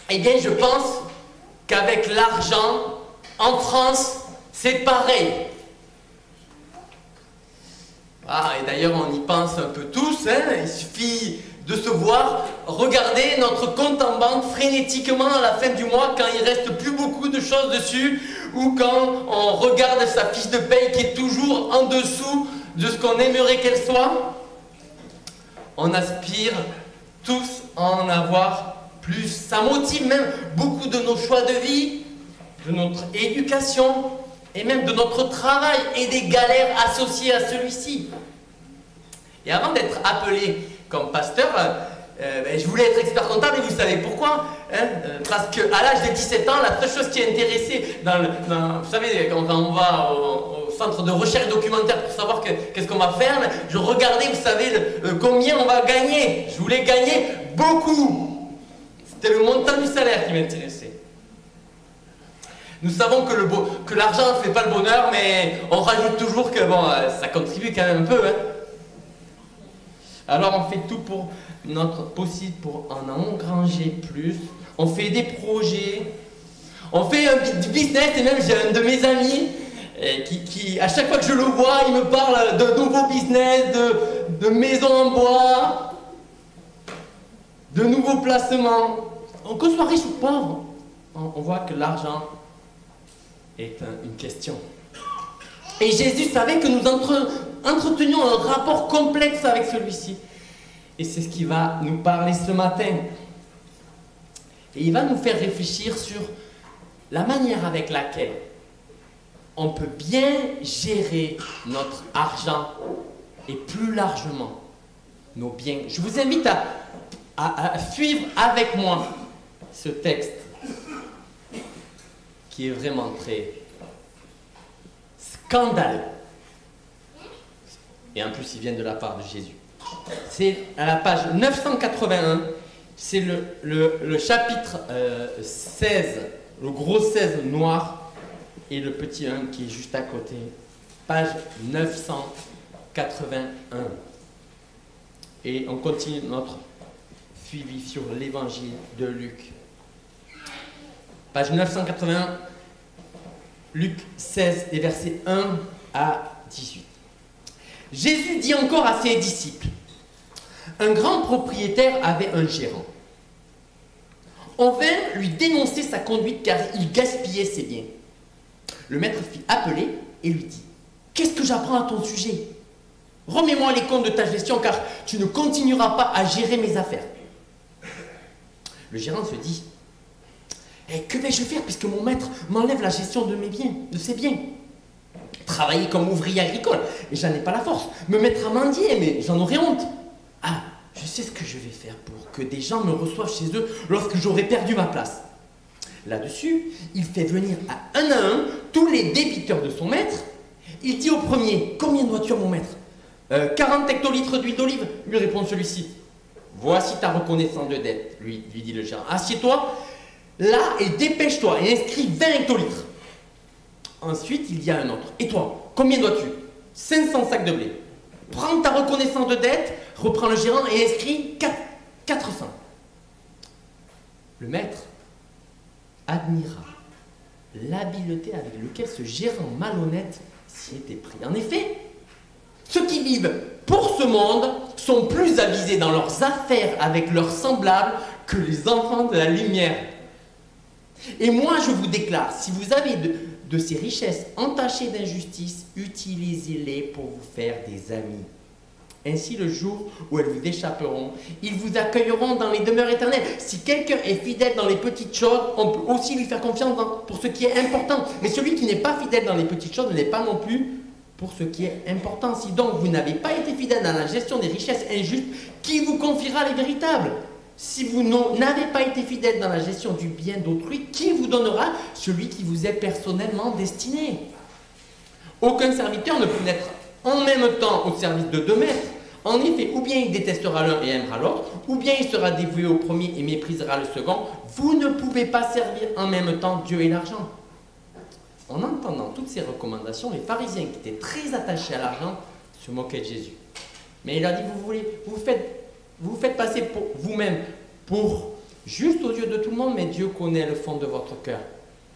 Eh bien, je pense qu'avec l'argent, en France, c'est pareil. Ah, et d'ailleurs, on y pense un peu tous, hein. Il suffit de se voir, regarder notre compte en banque frénétiquement à la fin du mois quand il reste plus beaucoup de choses dessus, ou quand on regarde sa fiche de paye qui est toujours en dessous de ce qu'on aimerait qu'elle soit. On aspire tous à en avoir plus. Ça motive même beaucoup de nos choix de vie, de notre éducation et même de notre travail et des galères associées à celui-ci. Et avant d'être appelé comme pasteur, je voulais être expert comptable et vous savez pourquoi, hein? Parce qu'à l'âge de 17 ans, la seule chose qui intéressait vous savez, quand on va au centre de recherche documentaire pour savoir qu'est-ce qu'on va faire, je regardais, vous savez, combien on va gagner. Je voulais gagner beaucoup. C'était le montant du salaire qui m'intéressait. Nous savons que l'argent ne fait pas le bonheur, mais on rajoute toujours que bon, ça contribue quand même un peu. Hein. Alors on fait tout pour notre possible pour en engranger plus. On fait des projets, on fait du business, et même j'ai un de mes amis qui, à chaque fois que je le vois, il me parle de nouveaux business, de maisons en bois, de nouveaux placements. Qu'on soit riche ou pauvre, on voit que l'argent est une question. Et Jésus savait que nous entretenions un rapport complexe avec celui-ci. Et c'est ce qu'il va nous parler ce matin. Et il va nous faire réfléchir sur la manière avec laquelle on peut bien gérer notre argent et plus largement nos biens. Je vous invite à suivre avec moi ce texte qui est vraiment très scandaleux. Et en plus, il vient de la part de Jésus. C'est à la page 981, c'est le chapitre 16, le gros 16 noir, et le petit 1 qui est juste à côté. Page 981. Et on continue notre suivi sur l'évangile de Luc. Page 981, Luc 16, des versets 1 à 18. Jésus dit encore à ses disciples, un grand propriétaire avait un gérant. On vint lui dénoncer sa conduite car il gaspillait ses biens. Le maître fit appeler et lui dit, qu'est-ce que j'apprends à ton sujet? Remets-moi les comptes de ta gestion car tu ne continueras pas à gérer mes affaires. Le gérant se dit, que vais-je faire puisque mon maître m'enlève la gestion de mes biens, de ses biens? Travailler comme ouvrier agricole, et j'en ai pas la force. Me mettre à mendier, mais j'en aurais honte. Ah, je sais ce que je vais faire pour que des gens me reçoivent chez eux lorsque j'aurai perdu ma place. Là-dessus, il fait venir à un tous les débiteurs de son maître. Il dit au premier, combien dois-tu à mon maître? 40 hectolitres d'huile d'olive, lui répond celui-ci. Voici ta reconnaissance de dette, lui dit le gérant. Assieds-toi là et dépêche-toi et inscris 20 hectolitres. Ensuite, il y a un autre. Et toi, combien dois-tu? 500 sacs de blé. Prends ta reconnaissance de dette, reprends le gérant et inscris 400. Le maître admira l'habileté avec laquelle ce gérant malhonnête s'y était pris. En effet, ceux qui vivent pour ce monde sont plus avisés dans leurs affaires avec leurs semblables que les enfants de la lumière. Et moi, je vous déclare, si vous avez de ces richesses entachées d'injustice, utilisez-les pour vous faire des amis. Ainsi, le jour où elles vous échapperont, ils vous accueilleront dans les demeures éternelles. Si quelqu'un est fidèle dans les petites choses, on peut aussi lui faire confiance pour ce qui est important. Mais celui qui n'est pas fidèle dans les petites choses ne l'est pas non plus pour ce qui est important. Si donc vous n'avez pas été fidèle dans la gestion des richesses injustes, qui vous confiera les véritables? Si vous n'avez pas été fidèle dans la gestion du bien d'autrui, qui vous donnera celui qui vous est personnellement destiné? Aucun serviteur ne peut être en même temps au service de deux maîtres. En effet, ou bien il détestera l'un et aimera l'autre, ou bien il sera dévoué au premier et méprisera le second. Vous ne pouvez pas servir en même temps Dieu et l'argent. En entendant toutes ces recommandations, les pharisiens qui étaient très attachés à l'argent se moquaient de Jésus. Mais il leur dit, vous faites passer pour vous-même pour juste aux yeux de tout le monde, mais Dieu connaît le fond de votre cœur.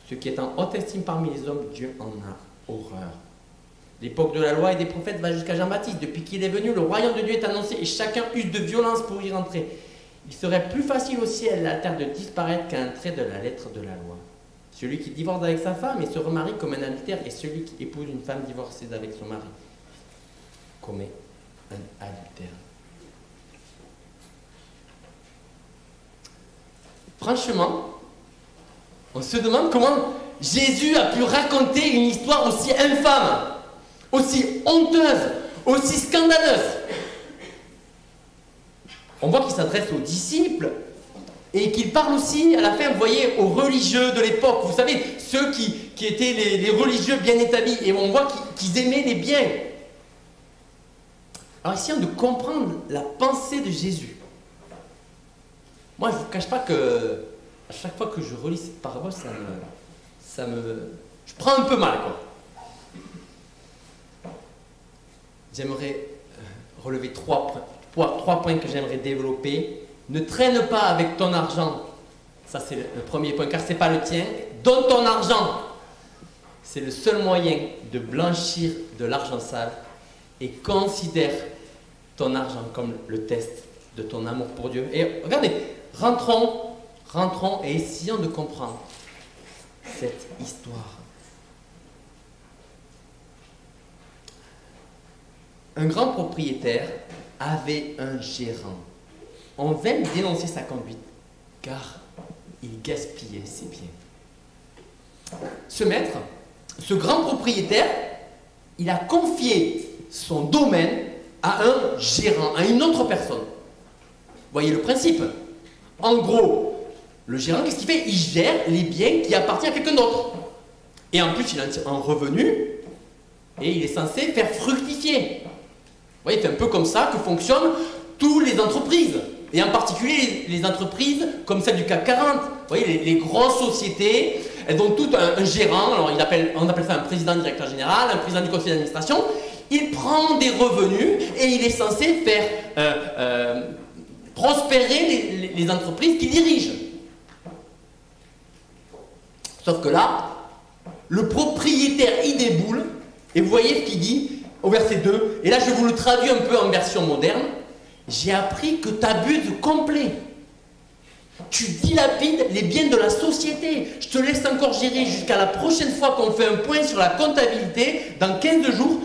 Ce qui est en haute estime parmi les hommes, Dieu en a horreur. L'époque de la loi et des prophètes va jusqu'à Jean-Baptiste. Depuis qu'il est venu, le royaume de Dieu est annoncé et chacun use de violence pour y rentrer. Il serait plus facile au ciel et à la terre de disparaître qu'un trait de la lettre de la loi. Celui qui divorce avec sa femme et se remarie commet un adultère, et celui qui épouse une femme divorcée avec son mari commet un adultère. Franchement, on se demande comment Jésus a pu raconter une histoire aussi infâme, aussi honteuse, aussi scandaleuse. On voit qu'il s'adresse aux disciples et qu'il parle aussi, à la fin, vous voyez, aux religieux de l'époque. Vous savez, ceux qui étaient les religieux bien établis. Et on voit qu'ils aimaient les biens. Alors, essayons de comprendre la pensée de Jésus. Moi, je ne vous cache pas que à chaque fois que je relis cette parabole, je prends un peu mal, quoi. J'aimerais relever trois points que j'aimerais développer. Ne traîne pas avec ton argent. Ça, c'est le premier point, car ce n'est pas le tien. Donne ton argent. C'est le seul moyen de blanchir de l'argent sale. Et considère ton argent comme le test de ton amour pour Dieu. Et regardez, rentrons et essayons de comprendre cette histoire. Un grand propriétaire avait un gérant. On vint dénoncer sa conduite, car il gaspillait ses biens. Ce maître, ce grand propriétaire, il a confié son domaine à un gérant, à une autre personne. Vous voyez le principe? En gros, le gérant, qu'est-ce qu'il fait? Il gère les biens qui appartiennent à quelqu'un d'autre. Et en plus, il a un revenu et il est censé faire fructifier. Vous voyez, c'est un peu comme ça que fonctionnent toutes les entreprises. Et en particulier les entreprises comme celle du CAC 40. Vous voyez, les grosses sociétés, elles ont toutes un gérant. Alors on appelle ça un président directeur général, un président du conseil d'administration. Il prend des revenus et il est censé faire prospérer les entreprises qu'il dirige. Sauf que là, le propriétaire, il déboule, et vous voyez ce qu'il dit au verset 2, et là je vous le traduis un peu en version moderne. J'ai appris que tu abuses complet. Tu dilapides les biens de la société. Je te laisse encore gérer jusqu'à la prochaine fois qu'on fait un point sur la comptabilité, dans 15 jours,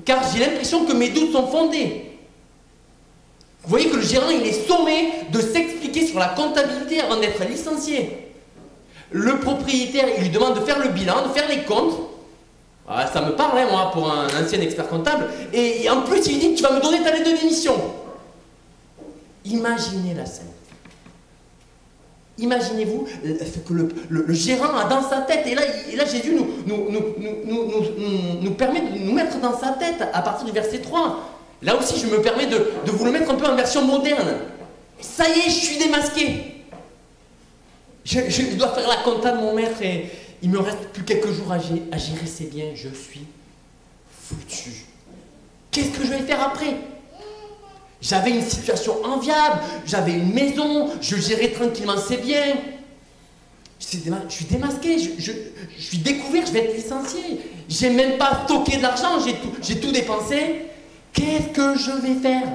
car j'ai l'impression que mes doutes sont fondés. Vous voyez que le gérant, il est sommé de s'expliquer sur la comptabilité avant d'être licencié. Le propriétaire, il lui demande de faire le bilan, de faire les comptes. Ah, ça me parle, hein, moi, pour un ancien expert comptable. Et en plus, il dit, tu vas me donner ta lettre de démission. Imaginez la scène. Imaginez-vous ce que le gérant a dans sa tête. Et là Jésus nous permet de nous mettre dans sa tête à partir du verset 3. Là aussi, je me permets de vous le mettre un peu en version moderne. Ça y est, je suis démasqué. Je dois faire la compta de mon maître et il me reste plus quelques jours à gérer ses biens. Je suis foutu. Qu'est-ce que je vais faire après? J'avais une situation enviable, j'avais une maison, je gérais tranquillement ses biens. Je suis démasqué, je suis découvert, je vais être licencié. J'ai même pas stocké de l'argent, j'ai tout dépensé. Qu'est-ce que je vais faire?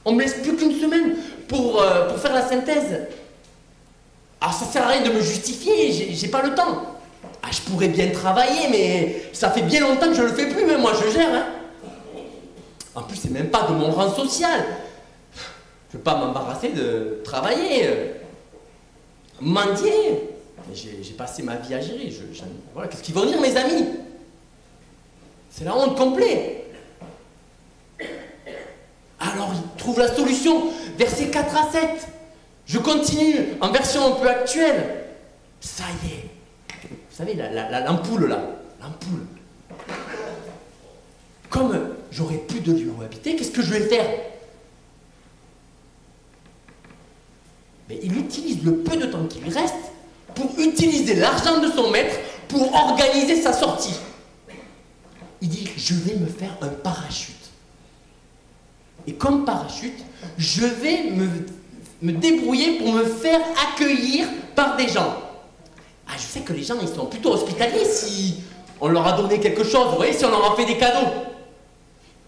On me laisse plus qu'une semaine pour faire la synthèse. Alors ça sert à rien de me justifier, j'ai pas le temps. Ah, je pourrais bien travailler, mais ça fait bien longtemps que je le fais plus, mais moi je gère. Hein. En plus, c'est même pas de mon rang social. Je ne veux pas m'embarrasser de travailler, mendier. J'ai passé ma vie à gérer. Voilà, qu'est-ce qu'ils vont dire, mes amis? C'est la honte complète. Alors, il trouve la solution. Versets 4 à 7. Je continue en version un peu actuelle. Ça y est. Vous savez, l'ampoule là. L'ampoule. Comme j'aurai plus de lieu où habiter, qu'est-ce que je vais faire? Mais il utilise le peu de temps qui lui reste pour utiliser l'argent de son maître pour organiser sa sortie. Il dit, je vais me faire un parachute. Et comme parachute, je vais me me débrouiller pour me faire accueillir par des gens. Ah, je sais que les gens, ils sont plutôt hospitaliers si on leur a donné quelque chose, vous voyez, si on leur a fait des cadeaux.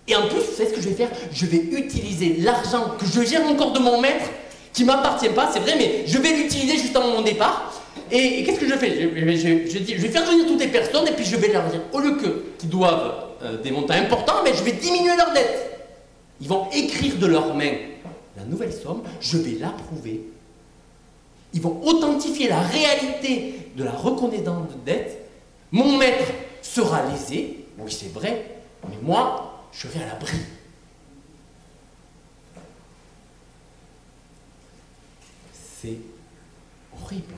Et en plus, vous savez ce que je vais faire? Je vais utiliser l'argent que je gère encore de mon maître, qui ne m'appartient pas, c'est vrai, mais je vais l'utiliser juste avant mon départ. Et qu'est-ce que je fais? Je vais faire venir toutes les personnes et puis je vais leur dire, au lieu qu'ils doivent des montants importants, mais je vais diminuer leur dette. Ils vont écrire de leurs mains la nouvelle somme, je vais l'approuver. Ils vont authentifier la réalité de la reconnaissance de dette. Mon maître sera lésé, oui c'est vrai, mais moi, je serai à l'abri. C'est horrible,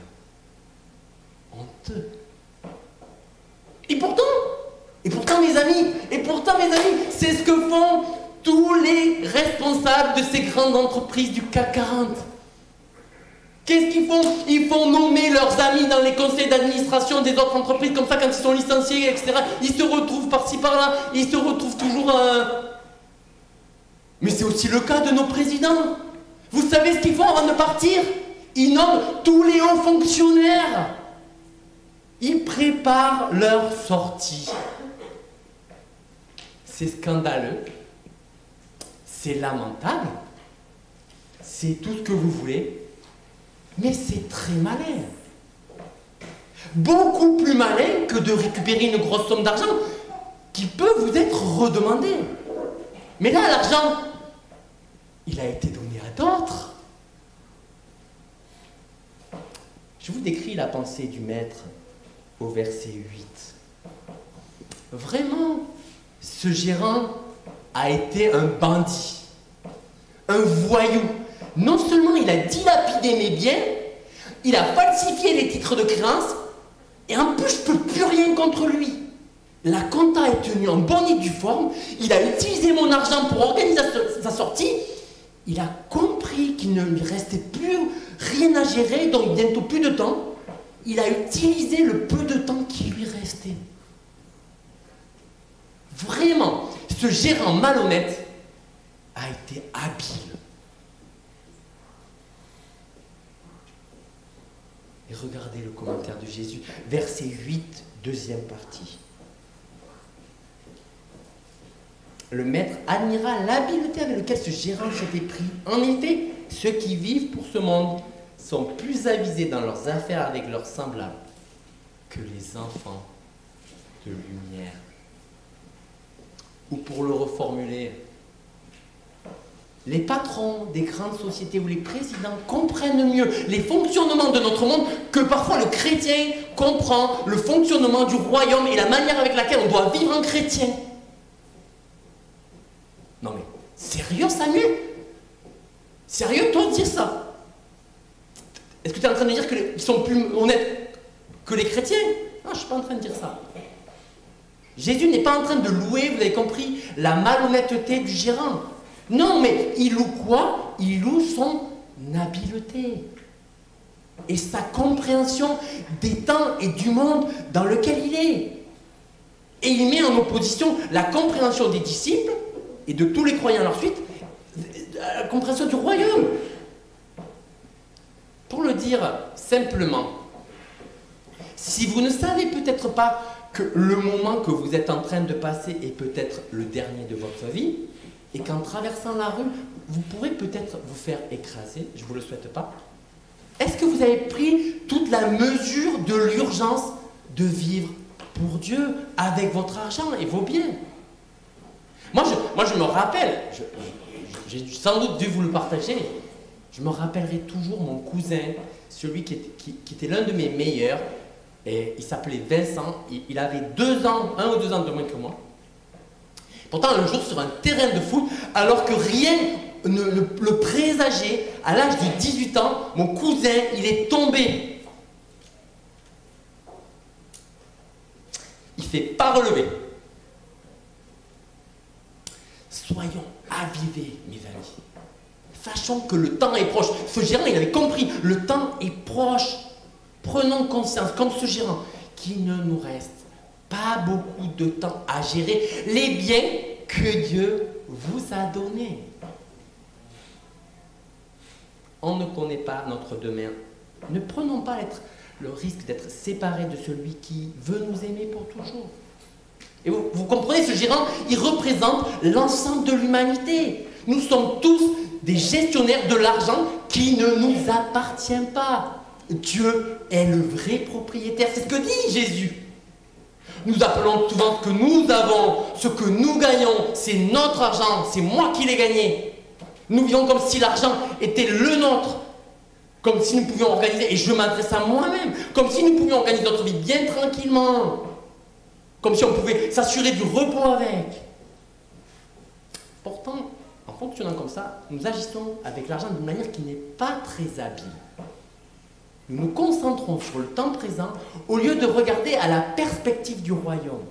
honteux. Et pourtant mes amis, c'est ce que font tous les responsables de ces grandes entreprises du CAC 40. Qu'est-ce qu'ils font? Ils font nommer leurs amis dans les conseils d'administration des autres entreprises, comme ça quand ils sont licenciés, etc. Ils se retrouvent par-ci par-là, ils se retrouvent toujours Mais c'est aussi le cas de nos présidents. Vous savez ce qu'ils font avant de partir? Ils nomment tous les hauts fonctionnaires. Ils préparent leur sortie. C'est scandaleux. C'est lamentable. C'est tout ce que vous voulez. Mais c'est très malin. Beaucoup plus malin que de récupérer une grosse somme d'argent qui peut vous être redemandée. Mais là, l'argent, il a été donné à d'autres. Je vous décris la pensée du maître au verset 8. Vraiment, ce gérant a été un bandit, un voyou. Non seulement il a dilapidé mes biens, il a falsifié les titres de créance, et en plus je ne peux plus rien contre lui. La compta est tenue en bonne et due forme, il a utilisé mon argent pour organiser sa sortie, il a compris qu'il ne lui restait plus rien à gérer, donc bientôt plus de temps, il a utilisé le peu de temps qui lui restait. Vraiment, ce gérant malhonnête a été habile. Et regardez le commentaire de Jésus, verset 8, deuxième partie. Le maître admira l'habileté avec laquelle ce gérant s'était pris. En effet, ceux qui vivent pour ce monde sont plus avisés dans leurs affaires avec leurs semblables que les enfants de lumière. Ou pour le reformuler, les patrons des grandes sociétés ou les présidents comprennent mieux les fonctionnements de notre monde que parfois le chrétien comprend le fonctionnement du royaume et la manière avec laquelle on doit vivre en chrétien. Non mais, sérieux Samuel? Sérieux toi de dire ça? Est-ce que tu es en train de dire qu'ils sont plus honnêtes que les chrétiens? Non, je ne suis pas en train de dire ça. Jésus n'est pas en train de louer, vous avez compris, la malhonnêteté du gérant. Non, mais il loue quoi? Il loue son habileté et sa compréhension des temps et du monde dans lequel il est. Et il met en opposition la compréhension des disciples et de tous les croyants à leur suite, à la compréhension du royaume. Pour le dire simplement, si vous ne savez peut-être pas que le moment que vous êtes en train de passer est peut-être le dernier de votre vie, et qu'en traversant la rue, vous pourrez peut-être vous faire écraser, je ne vous le souhaite pas, est-ce que vous avez pris toute la mesure de l'urgence de vivre pour Dieu avec votre argent et vos biens? Moi, je me rappelle, j'ai sans doute dû vous le partager, je me rappellerai toujours mon cousin, celui qui était l'un de mes meilleurs, et il s'appelait Vincent, il avait 1 ou 2 ans de moins que moi. Pourtant, un jour, sur un terrain de foot, alors que rien ne le présageait, à l'âge de 18 ans, mon cousin, il est tombé. Il ne s'est pas relevé. Soyons avivés, mes amis. Sachons que le temps est proche. Ce gérant, il avait compris, le temps est proche. Prenons conscience, comme ce gérant, qu'il ne nous reste pas beaucoup de temps à gérer les biens que Dieu vous a donnés. On ne connaît pas notre demain. Ne prenons pas le risque d'être séparés de celui qui veut nous aimer pour toujours. Et vous comprenez, ce gérant, il représente l'ensemble de l'humanité. Nous sommes tous des gestionnaires de l'argent qui ne nous appartient pas. Dieu est le vrai propriétaire. C'est ce que dit Jésus. Nous appelons souvent ce que nous avons, ce que nous gagnons, c'est notre argent, c'est moi qui l'ai gagné. Nous vivons comme si l'argent était le nôtre, comme si nous pouvions organiser, et je m'adresse à moi-même, comme si nous pouvions organiser notre vie bien tranquillement, comme si on pouvait s'assurer du repos avec. Pourtant, en fonctionnant comme ça, nous agissons avec l'argent d'une manière qui n'est pas très habile. Nous nous concentrons sur le temps présent au lieu de regarder à la perspective du royaume.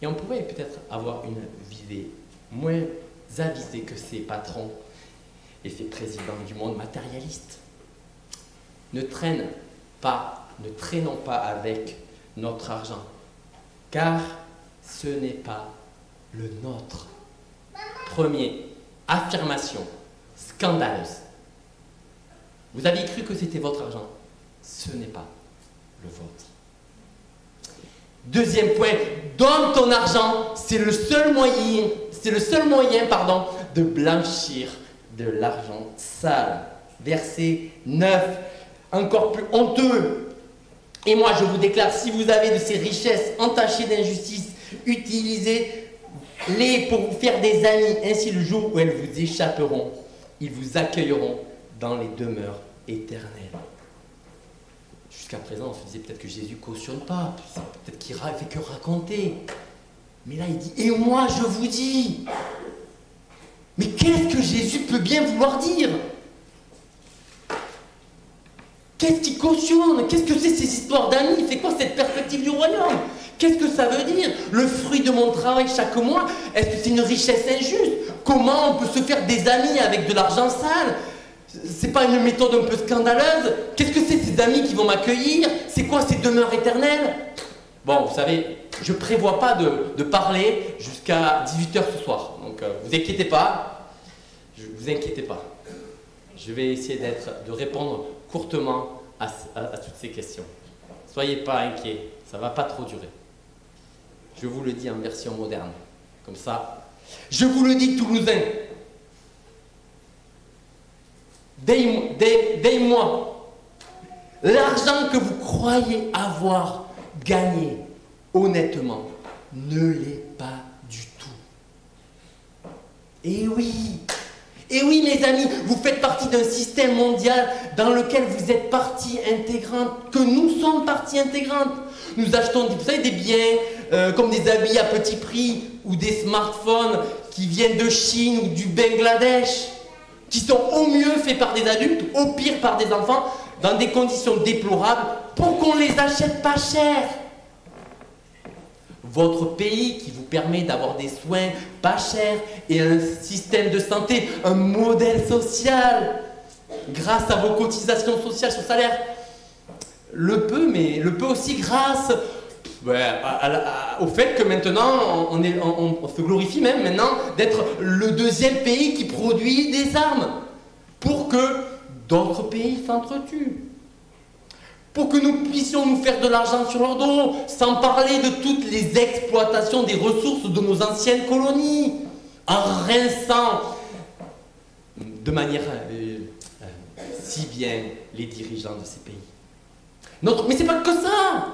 Et on pourrait peut-être avoir une visée moins avisée que ces patrons et ces présidents du monde matérialiste. Ne traînons pas avec notre argent, car ce n'est pas le nôtre. Premier, affirmation scandaleuse. Vous aviez cru que c'était votre argent. Ce n'est pas le vôtre. Deuxième point, donne ton argent. C'est le seul moyen, de blanchir de l'argent sale. Verset 9, encore plus honteux. Et moi, je vous déclare, si vous avez de ces richesses entachées d'injustice, utilisez-les pour vous faire des amis. Ainsi, le jour où elles vous échapperont, ils vous accueilleront dans les demeures éternelles. Jusqu'à présent, on se disait peut-être que Jésus cautionne pas, peut-être qu'il fait que raconter. Mais là, il dit, et moi, je vous dis. Mais qu'est-ce que Jésus peut bien vouloir dire? Qu'est-ce qu'il cautionne? Qu'est-ce que c'est ces histoires d'amis? C'est quoi cette perspective du royaume? Qu'est-ce que ça veut dire? Le fruit de mon travail chaque mois, est-ce que c'est une richesse injuste? Comment on peut se faire des amis avec de l'argent sale? C'est pas une méthode un peu scandaleuse? Qu'est-ce que c'est ces amis qui vont m'accueillir? C'est quoi ces demeures éternelles? Bon, vous savez, je prévois pas de parler jusqu'à 18h ce soir. Donc, vous inquiétez pas. Vous inquiétez pas. Je vais essayer de répondre courtement à toutes ces questions. Soyez pas inquiets, ça va pas trop durer. Je vous le dis en version moderne. Comme ça. Je vous le dis, Toulousain. Donnez-moi l'argent que vous croyez avoir gagné honnêtement ne l'est pas du tout. Et oui, mes amis, vous faites partie d'un système mondial dans lequel vous êtes partie intégrante, que nous sommes partie intégrante. Nous achetons, vous savez, des biens comme des habits à petit prix ou des smartphones qui viennent de Chine ou du Bangladesh, qui sont au mieux faits par des adultes, au pire par des enfants, dans des conditions déplorables, pour qu'on les achète pas cher. Votre pays qui vous permet d'avoir des soins pas chers et un système de santé, un modèle social, grâce à vos cotisations sociales sur salaire, le peut, mais le peut aussi grâce au fait que maintenant, on se glorifie même maintenant d'être le deuxième pays qui produit des armes pour que d'autres pays s'entretuent. Pour que nous puissions nous faire de l'argent sur leur dos, sans parler de toutes les exploitations des ressources de nos anciennes colonies, en rinçant de manière si bien les dirigeants de ces pays. Mais c'est pas que ça!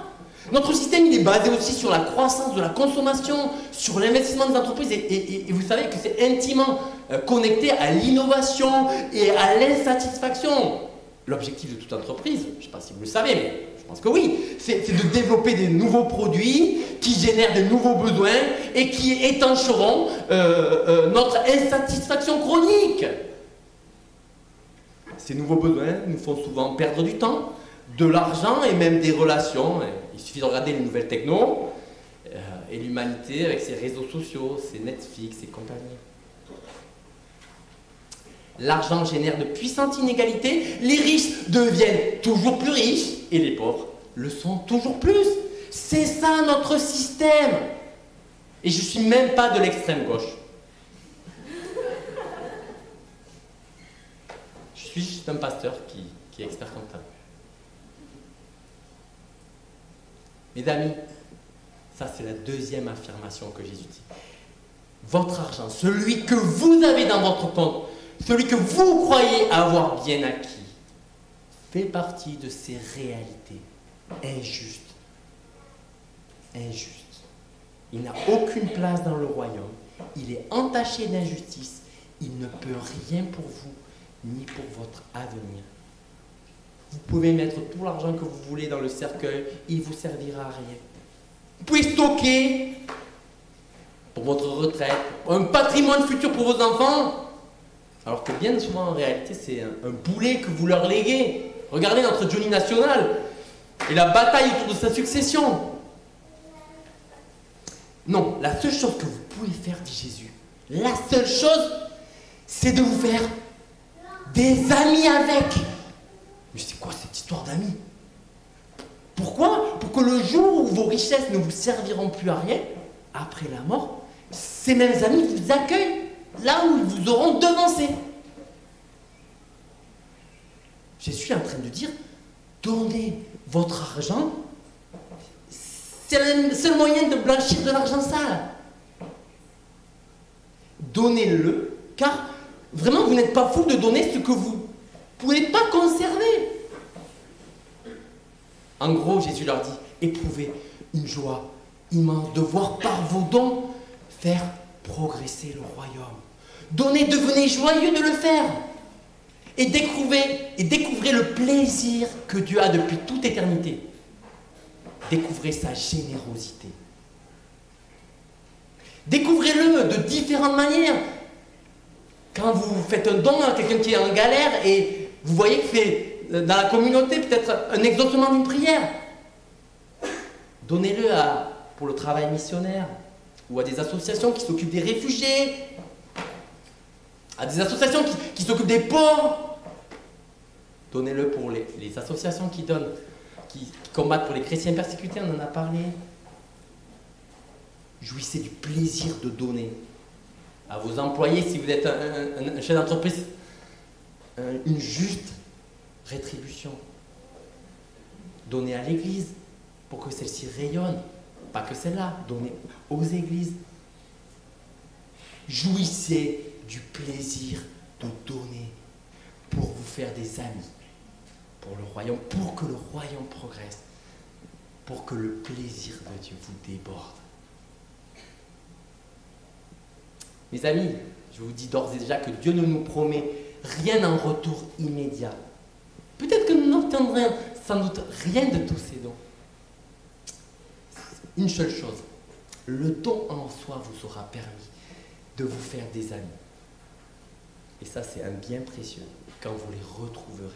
Notre système, il est basé aussi sur la croissance de la consommation, sur l'investissement des entreprises, et vous savez que c'est intimement connecté à l'innovation et à l'insatisfaction. L'objectif de toute entreprise, je ne sais pas si vous le savez, mais je pense que oui, c'est de développer des nouveaux produits qui génèrent de nouveaux besoins et qui étancheront notre insatisfaction chronique. Ces nouveaux besoins nous font souvent perdre du temps, de l'argent et même des relations. Il suffit de regarder les nouvelles technos et l'humanité avec ses réseaux sociaux, ses Netflix et compagnie. L'argent génère de puissantes inégalités, les riches deviennent toujours plus riches et les pauvres le sont toujours plus. C'est ça notre système. Et je ne suis même pas de l'extrême gauche. suis juste un pasteur qui est expert comptable. Mes amis, ça c'est la deuxième affirmation que Jésus dit. Votre argent, celui que vous avez dans votre compte, celui que vous croyez avoir bien acquis, fait partie de ces réalités injustes. Injustes. Il n'a aucune place dans le royaume. Il est entaché d'injustice. Il ne peut rien pour vous, ni pour votre avenir. Vous pouvez mettre tout l'argent que vous voulez dans le cercueil, il ne vous servira à rien. Vous pouvez stocker pour votre retraite, un patrimoine futur pour vos enfants, alors que bien souvent en réalité c'est un boulet que vous leur léguez. Regardez notre Johnny National et la bataille autour de sa succession. Non, la seule chose que vous pouvez faire, dit Jésus, la seule chose, c'est de vous faire des amis avec. Mais c'est quoi cette histoire d'amis? Pourquoi? Pour que le jour où vos richesses ne vous serviront plus à rien, après la mort, ces mêmes amis vous accueillent là où ils vous auront devancé. Jésus est en train de dire, donnez votre argent, c'est le seul moyen de blanchir de l'argent sale. Donnez-le, car vraiment vous n'êtes pas fou de donner ce que vous ne pouvez pas conserver. En gros, Jésus leur dit, éprouvez une joie immense de voir par vos dons faire progresser le royaume. Donnez, devenez joyeux de le faire. Et découvrez le plaisir que Dieu a depuis toute éternité. Découvrez sa générosité. Découvrez-le de différentes manières. Quand vous faites un don à quelqu'un qui est en galère et vous voyez que c'est dans la communauté peut-être un exaucement d'une prière, donnez-le pour le travail missionnaire ou à des associations qui s'occupent des réfugiés, à des associations qui s'occupent des pauvres. Donnez-le pour les associations qui combattent pour les chrétiens persécutés, on en a parlé. Jouissez du plaisir de donner à vos employés, si vous êtes un chef d'entreprise, une juste rétribution. Donnez à l'église pour que celle-ci rayonne, pas que celle-là, donnez aux églises. Jouissez du plaisir de donner pour vous faire des amis, pour le royaume, pour que le royaume progresse, pour que le plaisir de Dieu vous déborde. Mes amis, je vous dis d'ores et déjà que Dieu ne nous promet rien en retour immédiat. Peut-être que nous n'obtiendrons sans doute rien de tous ces dons. Une seule chose, le don en soi vous aura permis de vous faire des amis. Et ça, c'est un bien précieux quand vous les retrouverez.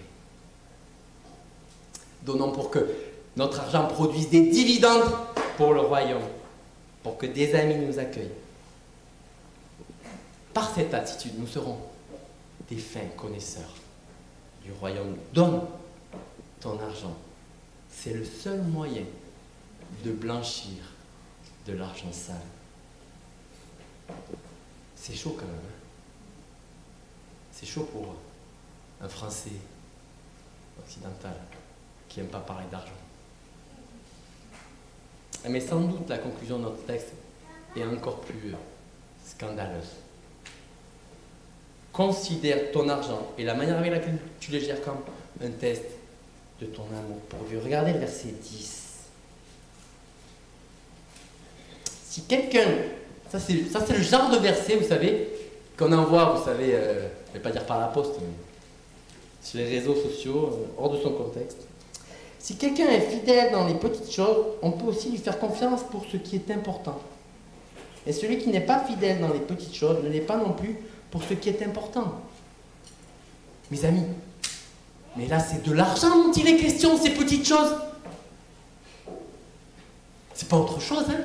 Donnons pour que notre argent produise des dividendes pour le royaume, pour que des amis nous accueillent. Par cette attitude, nous serons des fins connaisseurs du royaume. Donne ton argent. C'est le seul moyen de blanchir de l'argent sale. C'est chaud quand même. Hein? C'est chaud pour un Français occidental qui n'aime pas parler d'argent. Mais sans doute la conclusion de notre texte est encore plus scandaleuse. Considère ton argent et la manière avec laquelle tu le gères comme un test de ton amour pour Dieu. Regardez le verset 10. Si quelqu'un, ça c'est le genre de verset, vous savez, qu'on envoie, vous savez, je ne vais pas dire par la poste, mais sur les réseaux sociaux, hors de son contexte. Si quelqu'un est fidèle dans les petites choses, on peut aussi lui faire confiance pour ce qui est important. Et celui qui n'est pas fidèle dans les petites choses ne l'est pas non plus pour ce qui est important. Mes amis, mais là c'est de l'argent dont il est question, ces petites choses. C'est pas autre chose, hein?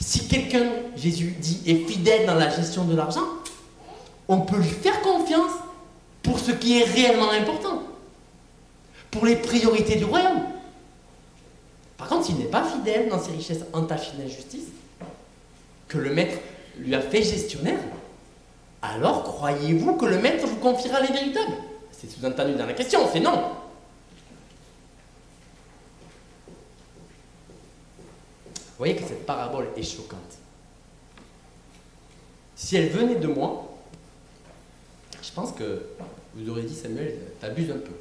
Si quelqu'un, Jésus dit, est fidèle dans la gestion de l'argent, on peut lui faire confiance pour ce qui est réellement important, pour les priorités du royaume. Par contre, s'il n'est pas fidèle dans ses richesses entachées d'injustice, que le maître lui a fait gestionnaire, alors croyez-vous que le maître vous confiera les véritables? C'est sous-entendu dans la question, c'est non. Vous voyez que cette parabole est choquante. Si elle venait de moi, je pense que vous aurez dit, Samuel, t'abuses un peu.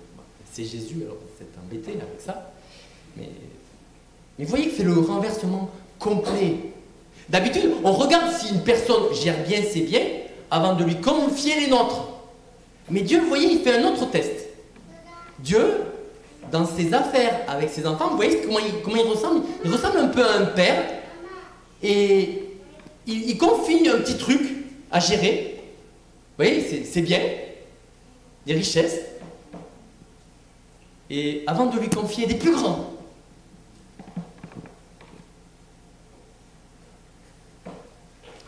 C'est Jésus, alors vous êtes embêté avec ça. Mais vous voyez que c'est le renversement complet. D'habitude, on regarde si une personne gère bien ses biens avant de lui confier les nôtres. Mais Dieu, vous voyez, il fait un autre test. Dieu, dans ses affaires avec ses enfants, vous voyez comment il ressemble? Il ressemble un peu à un père. Et il confie un petit truc à gérer. Vous voyez, c'est bien. Des richesses. Et avant de lui confier des plus grands.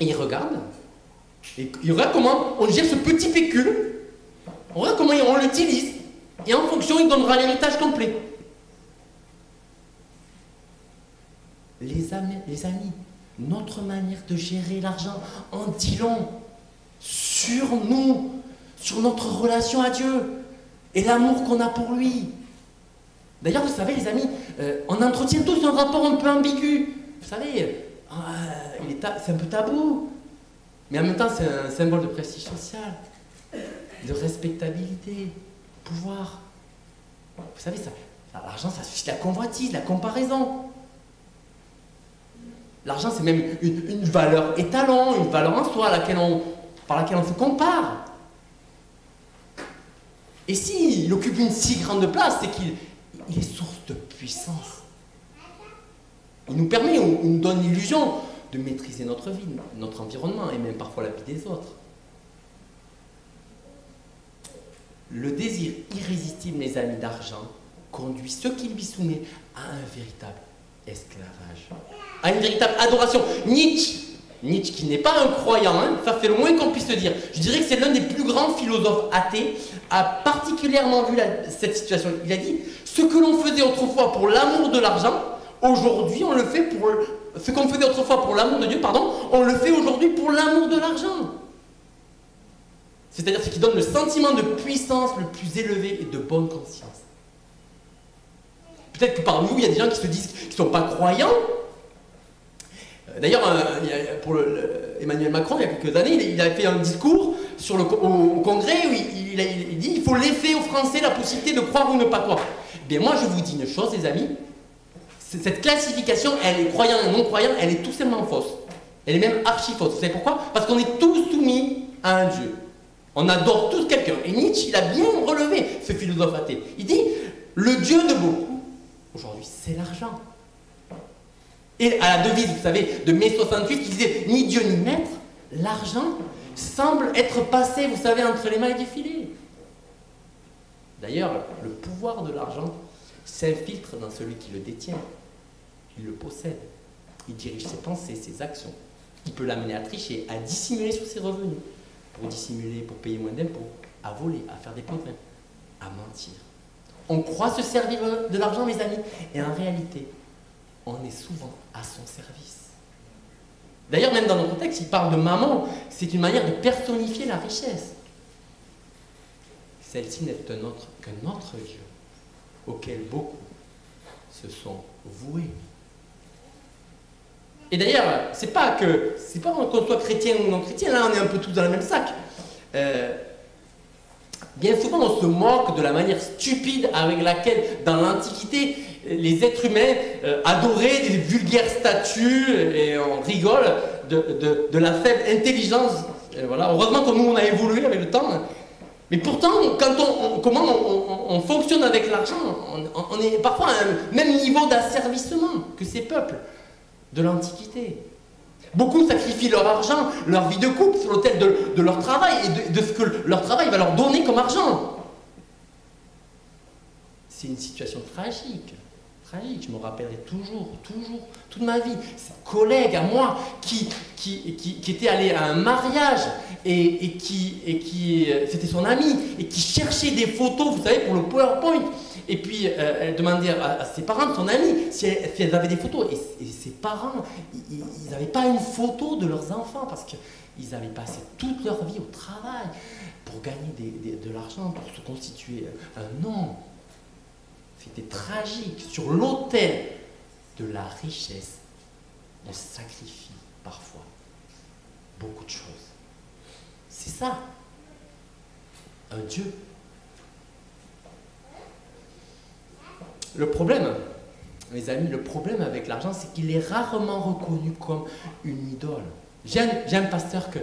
Et il regarde comment on gère ce petit pécule, on regarde comment on l'utilise, et en fonction, il donnera l'héritage complet. Les amis, notre manière de gérer l'argent en dit long sur nous, sur notre relation à Dieu, et l'amour qu'on a pour lui. D'ailleurs, vous savez, les amis, on entretient tous un rapport un peu ambigu. Vous savez, c'est un peu tabou, mais en même temps, c'est un symbole de prestige social, de respectabilité, pouvoir. Vous savez, l'argent, ça suscite la convoitise, la comparaison. L'argent, c'est même une valeur étalon, une valeur en soi par laquelle on se compare. Et s'il occupe une si grande place, c'est qu'il est source de puissance. Il nous permet, il nous donne l'illusion de maîtriser notre vie, notre environnement et même parfois la vie des autres. Le désir irrésistible, les amis, d'argent conduit ceux qui lui soumettent à un véritable esclavage, à une véritable adoration. Nietzsche qui n'est pas un croyant, ça fait le moins qu'on puisse se dire. Je dirais que c'est l'un des plus grands philosophes athées, a particulièrement vu cette situation. Il a dit, ce que l'on faisait autrefois pour l'amour de l'argent, aujourd'hui on le fait pour... Ce qu'on faisait autrefois pour l'amour de Dieu, on le fait aujourd'hui pour l'amour de l'argent. C'est-à-dire ce qui donne le sentiment de puissance le plus élevé et de bonne conscience. Peut-être que parmi vous, il y a des gens qui se disent qu'ils ne sont pas croyants. D'ailleurs, pour Emmanuel Macron, il y a quelques années, il a fait un discours au Congrès où il dit qu'il faut laisser aux Français la possibilité de croire ou ne pas croire. Bien, moi, je vous dis une chose, les amis. Cette classification, elle est croyant et non croyant, elle est tout simplement fausse. Elle est même archi fausse. Vous savez pourquoi? Parce qu'on est tous soumis à un Dieu. On adore tous quelqu'un. Et Nietzsche, il a bien relevé ce philosophe athée. Il dit, le Dieu de beaucoup, aujourd'hui, c'est l'argent. Et à la devise, vous savez, de mai 68, qui disait, ni Dieu ni maître, l'argent semble être passé, vous savez, entre les mailles du filet. D'ailleurs, le pouvoir de l'argent s'infiltre dans celui qui le détient. Il le possède. Il dirige ses pensées, ses actions. Il peut l'amener à tricher, à dissimuler sur ses revenus. Pour dissimuler, pour payer moins d'impôts, à voler, à faire des progrès, à mentir. On croit se servir de l'argent, mes amis, et en réalité, on est souvent à son service. D'ailleurs, même dans notre texte, il parle de maman. C'est une manière de personnifier la richesse. Celle-ci n'est qu'un autre Dieu, auquel beaucoup se sont voués. Et d'ailleurs, c'est pas qu'on soit chrétien ou non chrétien, là on est un peu tous dans le même sac. Bien souvent on se moque de la manière stupide avec laquelle, dans l'Antiquité, les êtres humains adoraient des vulgaires statues, et on rigole de la faible intelligence. Voilà. Heureusement que nous on a évolué avec le temps. Mais pourtant, quand on fonctionne avec l'argent, on est parfois à un même niveau d'asservissement que ces peuples de l'Antiquité. Beaucoup sacrifient leur argent, leur vie de couple sur l'autel de leur travail et de ce que leur travail va leur donner comme argent. C'est une situation tragique. Je me rappellerai toujours, toute ma vie, ces collègues à moi qui étaient allés à un mariage et qui c'était son ami, et qui cherchait des photos, vous savez, pour le PowerPoint. Et puis elle demandait à ses parents de son ami si elles avaient des photos. Et ses parents, ils n'avaient pas une photo de leurs enfants parce qu'ils Ils avaient passé toute leur vie au travail pour gagner de l'argent, pour se constituer un nom. C'était tragique. Sur l'autel de la richesse, on sacrifie parfois beaucoup de choses. C'est ça, un Dieu. Le problème, mes amis, le problème avec l'argent, c'est qu'il est rarement reconnu comme une idole. J'ai un pasteur que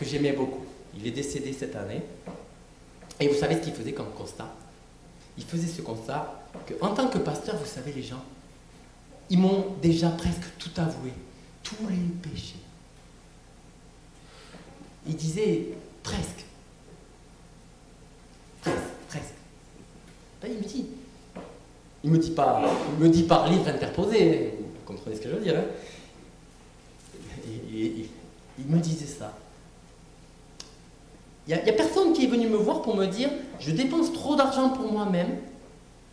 j'aimais beaucoup. Il est décédé cette année. Et vous savez ce qu'il faisait comme constat? Il faisait ce constat qu'en tant que pasteur, vous savez, les gens, ils m'ont déjà presque tout avoué, tous les péchés. Il disait presque. Ben, il me dit par livre interposé, vous comprenez ce que je veux dire, hein? Il me disait ça. Il n'y a personne qui est venu me voir pour me dire « Je dépense trop d'argent pour moi-même.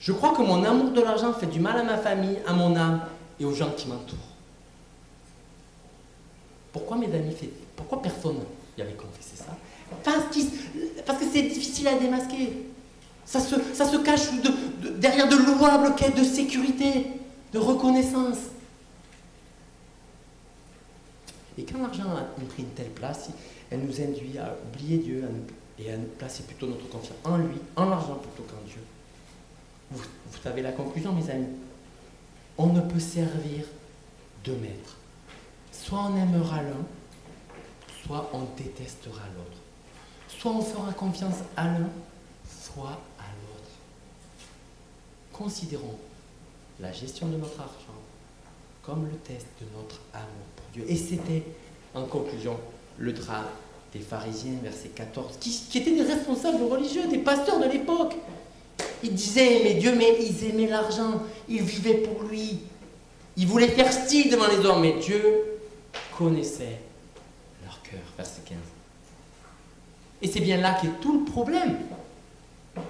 Je crois que mon amour de l'argent fait du mal à ma famille, à mon âme et aux gens qui m'entourent. » Pourquoi, mes amis, pourquoi personne n'y avait confessé ça? Parce que c'est difficile à démasquer. Ça se cache derrière de louables quêtes de sécurité, de reconnaissance. Et quand l'argent a pris une telle place, elle nous induit à oublier Dieu et à nous placer plutôt notre confiance en lui, en l'argent plutôt qu'en Dieu. Vous savez la conclusion, mes amis. On ne peut servir deux maîtres. Soit on aimera l'un, soit on détestera l'autre. Soit on fera confiance à l'un, soit à l'autre. Considérons la gestion de notre argent comme le test de notre amour pour Dieu. Et c'était, en conclusion, le drame des pharisiens, verset 14, qui étaient des responsables religieux, des pasteurs de l'époque. Ils disaient aimer Dieu, mais ils aimaient l'argent. Ils vivaient pour lui. Ils voulaient faire style devant les hommes, mais Dieu connaissait leur cœur, verset 15. Et c'est bien là qu'est tout le problème.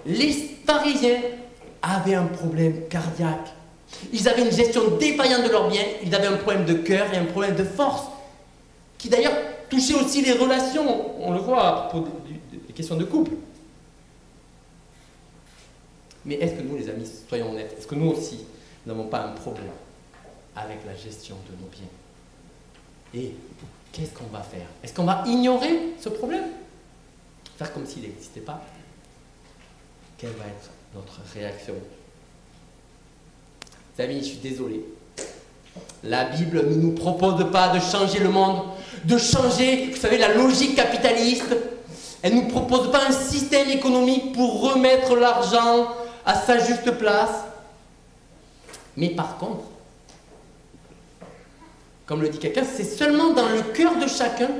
Les pharisiens avaient un problème cardiaque. Ils avaient une gestion défaillante de leurs biens. Ils avaient un problème de cœur et un problème de force, qui d'ailleurs touchait aussi les relations. On le voit à propos des questions de couple. Mais est-ce que nous, les amis, soyons honnêtes, est-ce que nous aussi, nous n'avons pas un problème avec la gestion de nos biens? Et qu'est-ce qu'on va faire? Est-ce qu'on va ignorer ce problème? Faire comme s'il n'existait pas? Quelle va être notre réaction? Les amis, je suis désolé. La Bible ne nous propose pas de changer le monde, de changer, vous savez, la logique capitaliste. Elle ne nous propose pas un système économique pour remettre l'argent à sa juste place. Mais par contre, comme le dit quelqu'un, c'est seulement dans le cœur de chacun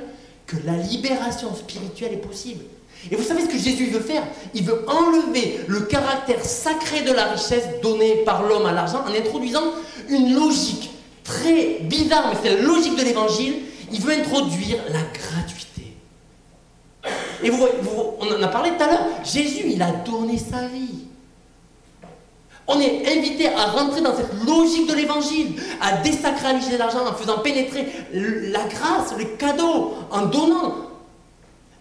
que la libération spirituelle est possible. Et vous savez ce que Jésus veut faire? Il veut enlever le caractère sacré de la richesse donnée par l'homme à l'argent en introduisant une logique très bizarre, mais c'est la logique de l'évangile. Il veut introduire la gratuité. Et on en a parlé tout à l'heure, Jésus, il a donné sa vie. On est invité à rentrer dans cette logique de l'évangile, à désacraliser l'argent en faisant pénétrer la grâce, le cadeau, en donnant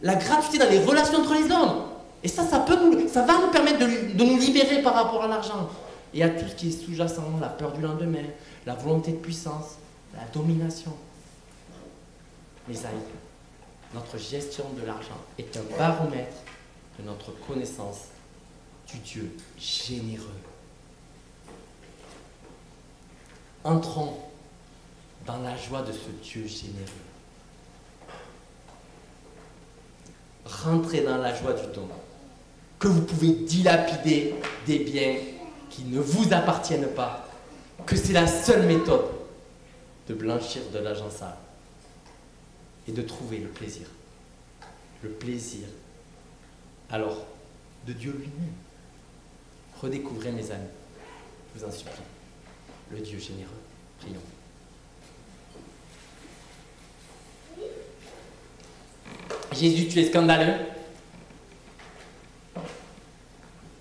la gratuité dans les relations entre les hommes. Et ça va nous permettre de nous libérer par rapport à l'argent et à tout ce qui est sous-jacent, la peur du lendemain, la volonté de puissance, la domination. Mes amis, notre gestion de l'argent est un baromètre de notre connaissance du Dieu généreux. Entrons dans la joie de ce Dieu généreux. Rentrez dans la joie du don. Que vous pouvez dilapider des biens qui ne vous appartiennent pas. Que c'est la seule méthode de blanchir de l'argent sale. Et de trouver le plaisir. Le plaisir, alors, de Dieu lui-même. Redécouvrez, mes amis, je vous en supplie, le Dieu généreux. Prions. Jésus, tu es scandaleux,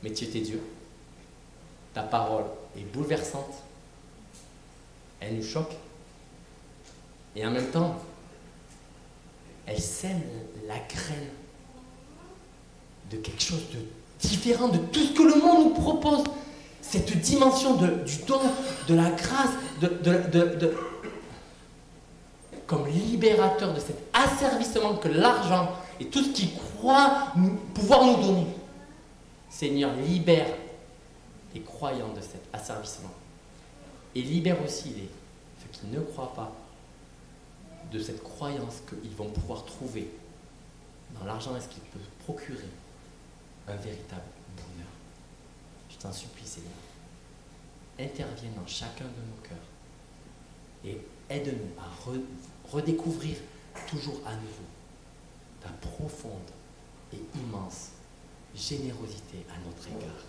mais tu étais Dieu. Ta parole est bouleversante, elle nous choque, et en même temps, elle sème la graine de quelque chose de différent de tout ce que le monde nous propose. Cette dimension du don, de la grâce, comme libérateur de cet asservissement que l'argent et tout ce qui croit pouvoir nous donner. Seigneur, libère les croyants de cet asservissement. Et libère aussi ceux qui ne croient pas de cette croyance qu'ils vont pouvoir trouver dans l'argent et ce qu'il peut procurer un véritable bonheur. Je t'en supplie, Seigneur. Interviens dans chacun de nos cœurs et aide-nous à redécouvrir toujours à nouveau ta profonde et immense générosité à notre égard.